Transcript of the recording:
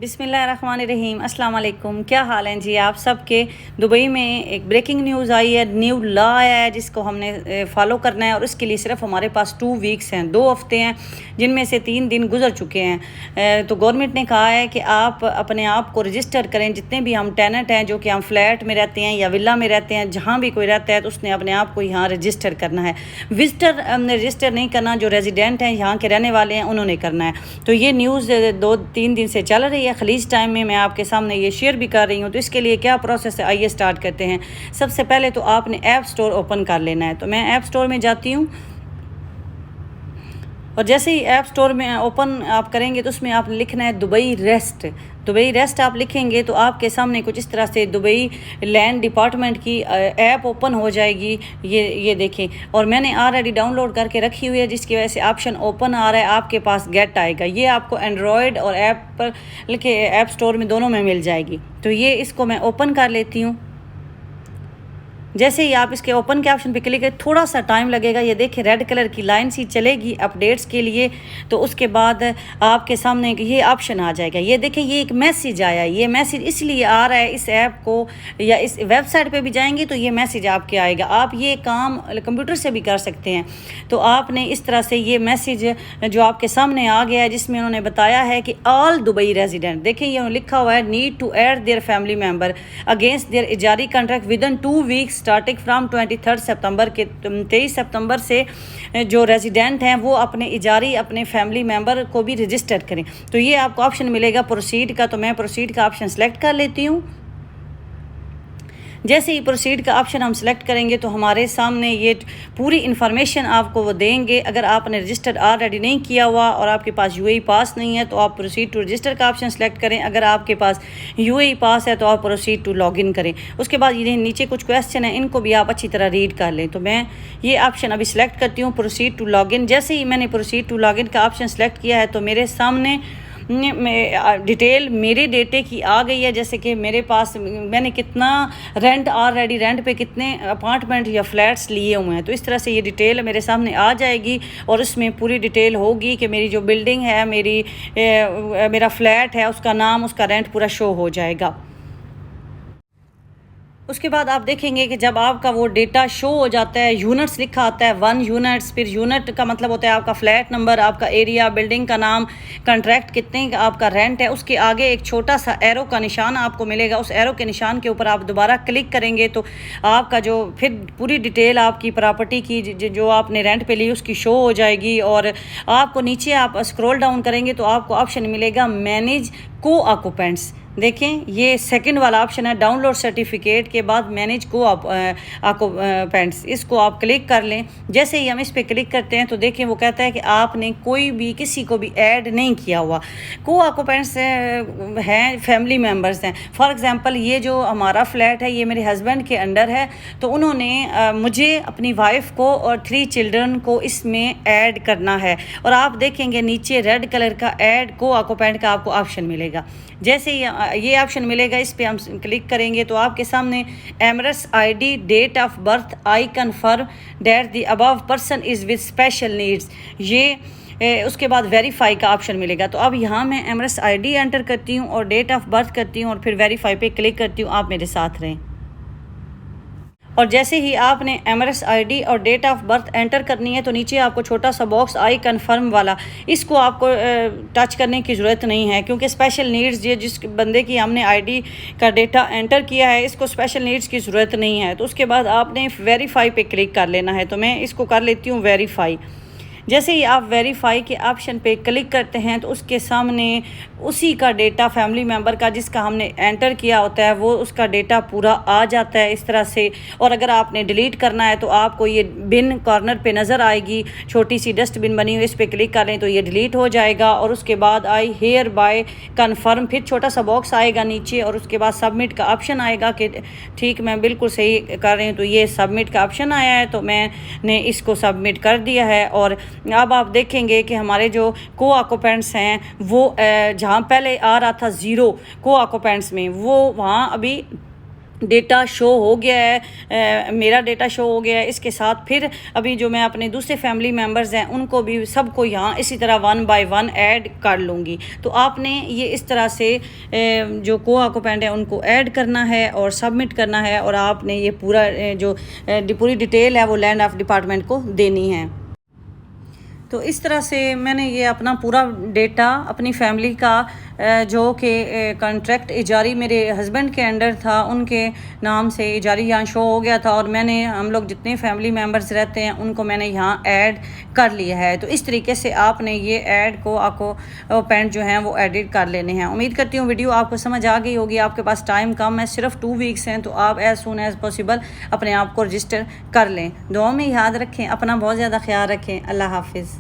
बिस्मिल्लाहिर्रहमानिर्रहीम। अस्सलाम वालेकुम। क्या हाल हैं जी आप सबके। दुबई में एक ब्रेकिंग न्यूज़ आई है, न्यू लॉ आया है जिसको हमने फॉलो करना है और इसके लिए सिर्फ हमारे पास 2 वीक्स हैं, 2 हफ्ते हैं जिनमें से 3 दिन गुजर चुके हैं। तो गवर्नमेंट ने कहा है कि आप अपने आप को रजिस्टर करें। जितने भी हम टेनेंट हैं, जो कि हम फ्लैट में रहते हैं या विला में रहते हैं, जहाँ भी कोई रहता है तो उसने अपने आप को यहाँ रजिस्टर करना है। विजिटर ने रजिस्टर नहीं करना, जो रेजिडेंट हैं यहाँ के रहने वाले हैं उन्होंने करना है। तो ये न्यूज़ 2-3 दिन से चल रही है। खलीज टाइम में मैं आपके सामने ये शेयर भी कर रही हूँ। तो इसके लिए क्या प्रोसेस है, आइए स्टार्ट करते हैं। सबसे पहले तो आपने ऐप स्टोर ओपन कर लेना है। तो मैं ऐप स्टोर में जाती हूँ और जैसे ही ऐप स्टोर में ओपन आप करेंगे तो उसमें आप लिखना है दुबई रेस्ट। दुबई रेस्ट आप लिखेंगे तो आपके सामने कुछ इस तरह से दुबई लैंड डिपार्टमेंट की ऐप ओपन हो जाएगी। ये देखें, और मैंने ऑलरेडी डाउनलोड करके रखी हुई है, जिसकी वजह से ऑप्शन ओपन आ रहा है, आपके पास गेट आएगा। ये आपको एंड्रॉयड और ऐप पर लिखे ऐप स्टोर में दोनों में मिल जाएगी। तो ये इसको मैं ओपन कर लेती हूँ। जैसे ही आप इसके ओपन के ऑप्शन पे क्लिक करें, थोड़ा सा टाइम लगेगा। ये देखिए रेड कलर की लाइन सी चलेगी अपडेट्स के लिए। तो उसके बाद आपके सामने ये ऑप्शन आ जाएगा। ये देखें, ये एक मैसेज आया। ये मैसेज इसलिए आ रहा है, इस ऐप को या इस वेबसाइट पे भी जाएंगे तो ये मैसेज आपके आएगा। आप ये काम कंप्यूटर से भी कर सकते हैं। तो आपने इस तरह से ये मैसेज जो आपके सामने आ गया है, जिसमें उन्होंने बताया है कि ऑल दुबई रेजिडेंट, देखें ये लिखा हुआ है, need to add their family member against their इजारी contract within 2 weeks starting from 23 सितंबर के 23 सितंबर से जो रेजिडेंट हैं वो अपने इजारी अपने फैमिली मेम्बर को भी रजिस्टर करें। तो ये आपको ऑप्शन मिलेगा प्रोसीड का। तो मैं प्रोसीड का ऑप्शन सेलेक्ट कर लेती हूँ। जैसे ही प्रोसीड का ऑप्शन हम सेलेक्ट करेंगे तो हमारे सामने ये पूरी इन्फॉर्मेशन आपको वो देंगे। अगर आपने रजिस्टर ऑलरेडी नहीं किया हुआ और आपके पास यूएई पास नहीं है तो आप प्रोसीड टू रजिस्टर का ऑप्शन सेलेक्ट करें। अगर आपके पास यूएई पास है तो आप प्रोसीड टू लॉगिन करें। उसके बाद ये नीचे कुछ क्वेश्चन है, इनको भी आप अच्छी तरह रीड कर लें। तो मैं ये ऑप्शन अभी सेलेक्ट करती हूँ, प्रोसीड टू लॉगिन। जैसे ही मैंने प्रोसीड टू लॉगिन का ऑप्शन सेलेक्ट किया है तो मेरे सामने डिटेल मेरे डेटे की आ गई है। जैसे कि मेरे पास मैंने कितना रेंट ऑलरेडी रेंट पे कितने अपार्टमेंट या फ्लैट्स लिए हुए हैं। तो इस तरह से ये डिटेल मेरे सामने आ जाएगी और उसमें पूरी डिटेल होगी कि मेरी जो बिल्डिंग है, मेरा फ्लैट है, उसका नाम, उसका रेंट पूरा शो हो जाएगा। उसके बाद आप देखेंगे कि जब आपका वो डेटा शो हो जाता है, यूनिट्स लिखा आता है, 1 यूनिट्स, फिर यूनिट का मतलब होता है आपका फ्लैट नंबर, आपका एरिया, बिल्डिंग का नाम, कॉन्ट्रैक्ट कितने का आपका रेंट है। उसके आगे एक छोटा सा एरो का निशान आपको मिलेगा। उस एरो के निशान के ऊपर आप दोबारा क्लिक करेंगे तो आपका जो फिर पूरी डिटेल आपकी प्रॉपर्टी की जो आपने रेंट पे ली उसकी शो हो जाएगी। और आपको नीचे आप स्क्रॉल डाउन करेंगे तो आपको ऑप्शन मिलेगा मैनेज को ऑक्यूपेंट्स। देखें, ये सेकंड वाला ऑप्शन है, डाउनलोड सर्टिफिकेट के बाद मैनेज को ऑक्यूपेंट्स, इसको आप क्लिक कर लें। जैसे ही हम इस पर क्लिक करते हैं तो देखें वो कहता है कि आपने कोई भी किसी को भी ऐड नहीं किया हुआ। को ऑक्यूपेंट्स हैं फैमिली मेम्बर्स हैं। फॉर एग्जांपल ये जो हमारा फ्लैट है ये मेरे हस्बैंड के अंडर है, तो उन्होंने मुझे, अपनी वाइफ को और 3 चिल्ड्रन को इसमें ऐड करना है। और आप देखेंगे नीचे रेड कलर का ऐड को ऑक्यूपेंट का आपको ऑप्शन मिलेगा। जैसे ही ये ऑप्शन मिलेगा, इस पे हम क्लिक करेंगे तो आपके सामने Emirates ID, date of birth, I confirm that the above person is with special needs, ये उसके बाद वेरीफाई का ऑप्शन मिलेगा। तो अब यहाँ मैं एमरस आईडी एंटर करती हूँ और डेट ऑफ बर्थ करती हूँ और फिर वेरीफाई पे क्लिक करती हूँ। आप मेरे साथ रहें। और जैसे ही आपने एमरस आईडी और डेट ऑफ बर्थ एंटर करनी है तो नीचे आपको छोटा सा बॉक्स आई कन्फर्म वाला, इसको आपको टच करने की ज़रूरत नहीं है, क्योंकि स्पेशल नीड्स जिस बंदे की हमने आईडी का डेटा एंटर किया है इसको स्पेशल नीड्स की ज़रूरत नहीं है। तो उसके बाद आपने वेरीफाई पे क्लिक कर लेना है। तो मैं इसको कर लेती हूँ वेरीफाई। जैसे ही आप वेरीफाई के ऑप्शन पे क्लिक करते हैं तो उसके सामने उसी का डेटा, फैमिली मेम्बर का जिसका हमने एंटर किया होता है, वो उसका डेटा पूरा आ जाता है इस तरह से। और अगर आपने डिलीट करना है तो आपको ये बिन कॉर्नर पे नज़र आएगी, छोटी सी डस्टबिन बनी हुई, इस पर क्लिक कर लें तो ये डिलीट हो जाएगा। और उसके बाद आई हेयर बाय कन्फर्म, फिर छोटा सा बॉक्स आएगा नीचे और उसके बाद सबमिट का ऑप्शन आएगा कि ठीक मैं बिल्कुल सही कर रही हूँ। तो ये सबमिट का ऑप्शन आया है तो मैंने इसको सबमिट कर दिया है। और अब आप देखेंगे कि हमारे जो को ऑक्यूपेंट्स हैं वो जहाँ पहले आ रहा था 0 को ऑक्यूपेंट्स में, वो वहाँ अभी डेटा शो हो गया है, मेरा डेटा शो हो गया है। इसके साथ फिर अभी जो मैं अपने दूसरे फैमिली मेम्बर्स हैं उनको भी सबको यहाँ इसी तरह 1 बाय 1 ऐड कर लूँगी। तो आपने ये इस तरह से जो को ऑक्यूपेंट है उनको ऐड करना है और सबमिट करना है, और आपने ये पूरा जो पूरी डिटेल है वो लैंड ऑफ डिपार्टमेंट को देनी है। तो इस तरह से मैंने ये अपना पूरा डेटा अपनी फैमिली का जो कि कॉन्ट्रैक्ट इजारी मेरे हस्बैंड के अंडर था उनके नाम से इजारी यहाँ शो हो गया था, और मैंने हम लोग जितने फैमिली मेम्बर्स रहते हैं उनको मैंने यहाँ ऐड कर लिया है। तो इस तरीके से आपने ये ऐड को आपको पेंट जो हैं वो एडिट कर लेने हैं। उम्मीद करती हूँ वीडियो आपको समझ आ गई होगी। आपके पास टाइम कम है, सिर्फ 2 वीक्स हैं, तो आप एज़ सून एज़ पॉसिबल अपने आप को रजिस्टर कर लें। दुआ में याद रखें, अपना बहुत ज़्यादा ख्याल रखें। अल्लाह हाफिज़।